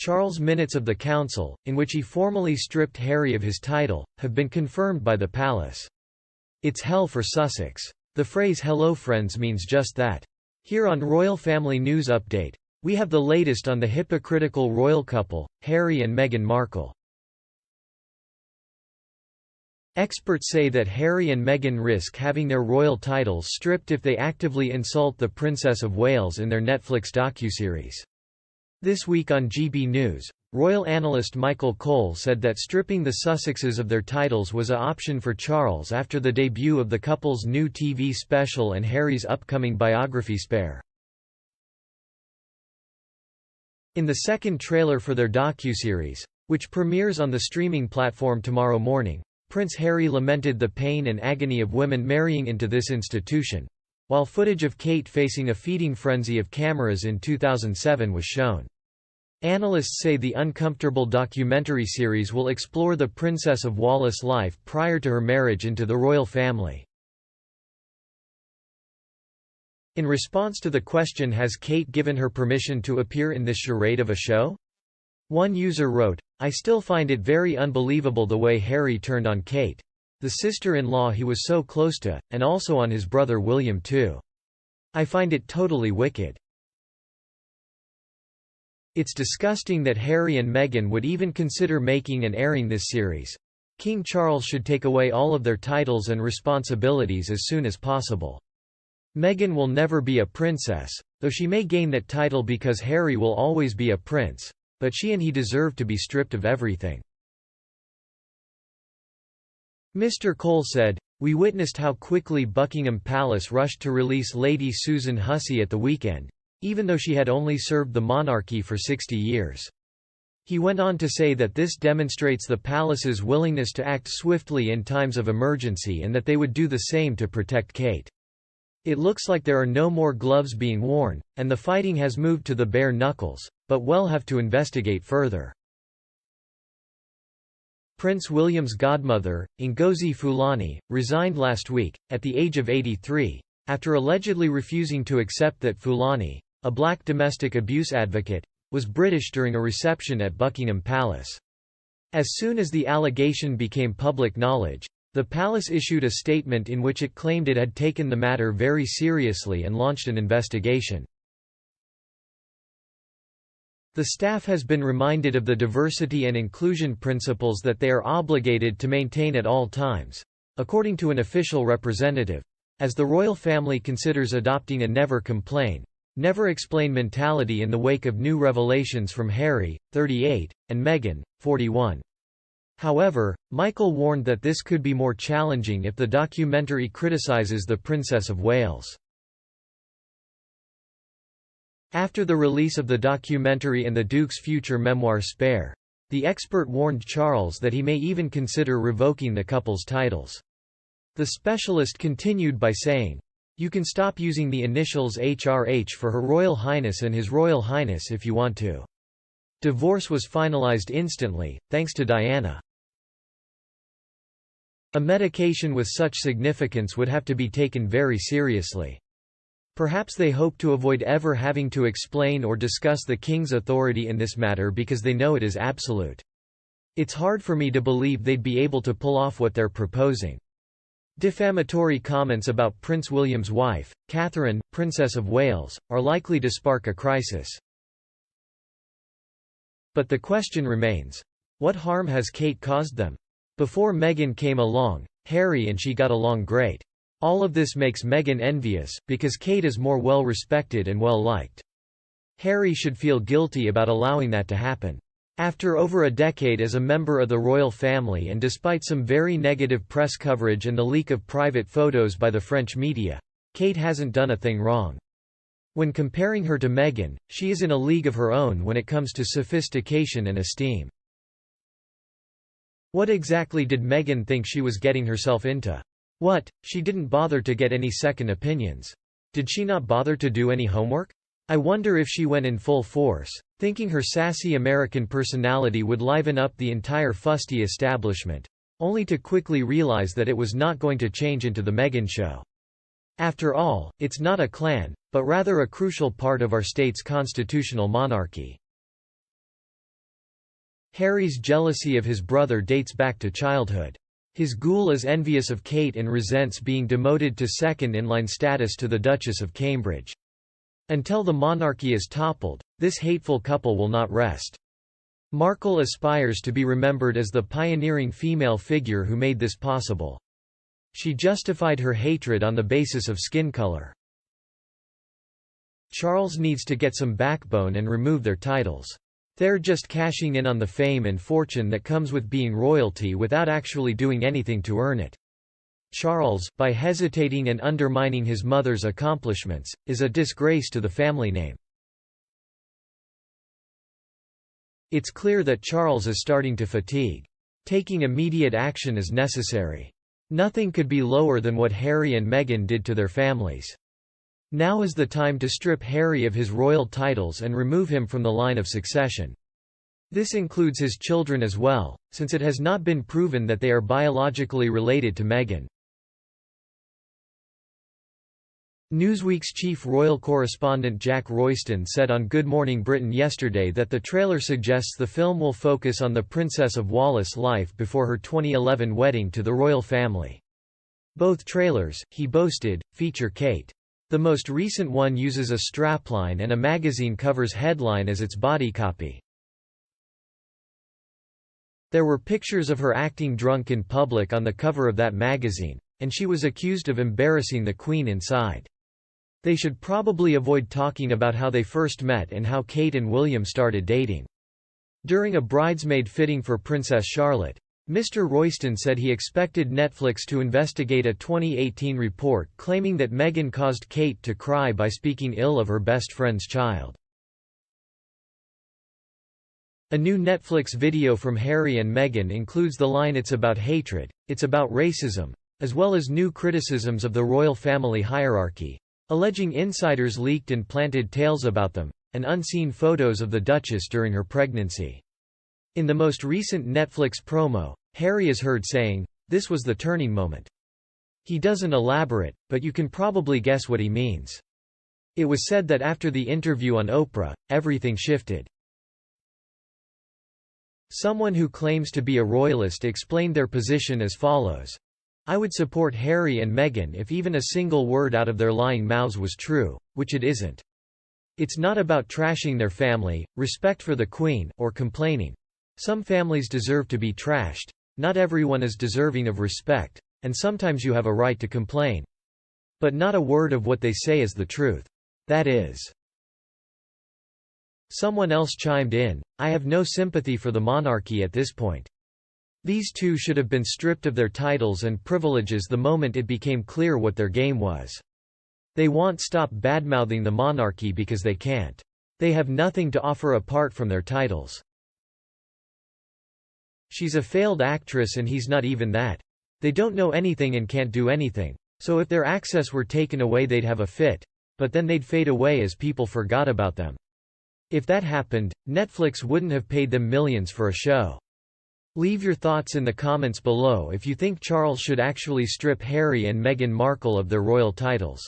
Charles' minutes of the council, in which he formally stripped Harry of his title, have been confirmed by the palace. It's hell for Sussex. The phrase "hello friends" means just that. Here on Royal Family News Update, we have the latest on the hypocritical royal couple, Harry and Meghan Markle. Experts say that Harry and Meghan risk having their royal titles stripped if they actively insult the Princess of Wales in their Netflix docuseries. This week on GB News, royal analyst Michael Cole said that stripping the Sussexes of their titles was an option for Charles after the debut of the couple's new TV special and Harry's upcoming biography Spare. In the second trailer for their docuseries, which premieres on the streaming platform tomorrow morning, Prince Harry lamented the pain and agony of women marrying into this institution, while footage of Kate facing a feeding frenzy of cameras in 2007 was shown. Analysts say the uncomfortable documentary series will explore the Princess of Wales' life prior to her marriage into the royal family. In response to the question, has Kate given her permission to appear in this charade of a show? One user wrote, "I still find it very unbelievable the way Harry turned on Kate, the sister-in-law he was so close to, and also on his brother William too. I find it totally wicked. It's disgusting that Harry and Meghan would even consider making and airing this series. King Charles should take away all of their titles and responsibilities as soon as possible. Meghan will never be a princess, though she may gain that title because Harry will always be a prince. But she and he deserve to be stripped of everything." Mr. Cole said, "We witnessed how quickly Buckingham Palace rushed to release Lady Susan Hussey at the weekend, even though she had only served the monarchy for 60 years. He went on to say that this demonstrates the palace's willingness to act swiftly in times of emergency and that they would do the same to protect Kate. It looks like there are no more gloves being worn, and the fighting has moved to the bare knuckles, but we'll have to investigate further." Prince William's godmother, Ngozi Fulani, resigned last week, at the age of 83, after allegedly refusing to accept that Fulani, a black domestic abuse advocate, was British during a reception at Buckingham Palace. As soon as the allegation became public knowledge, the palace issued a statement in which it claimed it had taken the matter very seriously and launched an investigation. The staff has been reminded of the diversity and inclusion principles that they are obligated to maintain at all times, according to an official representative, as the royal family considers adopting a never complain, never explain mentality in the wake of new revelations from Harry, 38, and Meghan, 41. However, Michael warned that this could be more challenging if the documentary criticizes the Princess of Wales. After the release of the documentary and the Duke's future memoir Spare, the expert warned Charles that he may even consider revoking the couple's titles. The specialist continued by saying, "You can stop using the initials HRH for Her Royal Highness and His Royal Highness if you want to." Divorce was finalized instantly, thanks to Diana. A medication with such significance would have to be taken very seriously. Perhaps they hope to avoid ever having to explain or discuss the king's authority in this matter because they know it is absolute. It's hard for me to believe they'd be able to pull off what they're proposing. Defamatory comments about Prince William's wife, Catherine, Princess of Wales, are likely to spark a crisis. But the question remains, what harm has Kate caused them? Before Meghan came along, Harry and she got along great. All of this makes Meghan envious, because Kate is more well-respected and well-liked. Harry should feel guilty about allowing that to happen. After over a decade as a member of the royal family and despite some very negative press coverage and the leak of private photos by the French media, Kate hasn't done a thing wrong. When comparing her to Meghan, she is in a league of her own when it comes to sophistication and esteem. What exactly did Meghan think she was getting herself into? What, she didn't bother to get any second opinions? Did she not bother to do any homework? I wonder if she went in full force, thinking her sassy American personality would liven up the entire fusty establishment, only to quickly realize that it was not going to change into the Meghan show. After all, it's not a clan, but rather a crucial part of our state's constitutional monarchy. Harry's jealousy of his brother dates back to childhood. His ghoul is envious of Kate and resents being demoted to second-in-line status to the Duchess of Cambridge. Until the monarchy is toppled, this hateful couple will not rest. Markle aspires to be remembered as the pioneering female figure who made this possible. She justified her hatred on the basis of skin color. Charles needs to get some backbone and remove their titles. They're just cashing in on the fame and fortune that comes with being royalty without actually doing anything to earn it. Charles, by hesitating and undermining his mother's accomplishments, is a disgrace to the family name. It's clear that Charles is starting to fatigue. Taking immediate action is necessary. Nothing could be lower than what Harry and Meghan did to their families. Now is the time to strip Harry of his royal titles and remove him from the line of succession. This includes his children as well, since it has not been proven that they are biologically related to Meghan. Newsweek's chief royal correspondent Jack Royston said on Good Morning Britain yesterday that the trailer suggests the film will focus on the Princess of Wales' life before her 2011 wedding to the royal family. Both trailers, he boasted, feature Kate. The most recent one uses a strapline and a magazine cover's headline as its body copy. There were pictures of her acting drunk in public on the cover of that magazine, and she was accused of embarrassing the Queen inside. They should probably avoid talking about how they first met and how Kate and William started dating. During a bridesmaid fitting for Princess Charlotte, Mr. Royston said he expected Netflix to investigate a 2018 report claiming that Meghan caused Kate to cry by speaking ill of her best friend's child. A new Netflix video from Harry and Meghan includes the line "It's about hatred, it's about racism," as well as new criticisms of the royal family hierarchy, alleging insiders leaked and planted tales about them, and unseen photos of the Duchess during her pregnancy. In the most recent Netflix promo, Harry is heard saying, "This was the turning moment." He doesn't elaborate, but you can probably guess what he means. It was said that after the interview on Oprah, everything shifted. Someone who claims to be a royalist explained their position as follows. "I would support Harry and Meghan if even a single word out of their lying mouths was true, which it isn't. It's not about trashing their family, respect for the Queen, or complaining. Some families deserve to be trashed. Not everyone is deserving of respect, and sometimes you have a right to complain. But not a word of what they say is the truth. That is." Someone else chimed in, "I have no sympathy for the monarchy at this point. These two should have been stripped of their titles and privileges the moment it became clear what their game was. They won't stop badmouthing the monarchy because they can't. They have nothing to offer apart from their titles. She's a failed actress and he's not even that. They don't know anything and can't do anything, so if their access were taken away they'd have a fit, but then they'd fade away as people forgot about them. If that happened, Netflix wouldn't have paid them millions for a show." Leave your thoughts in the comments below if you think Charles should actually strip Harry and Meghan Markle of their royal titles.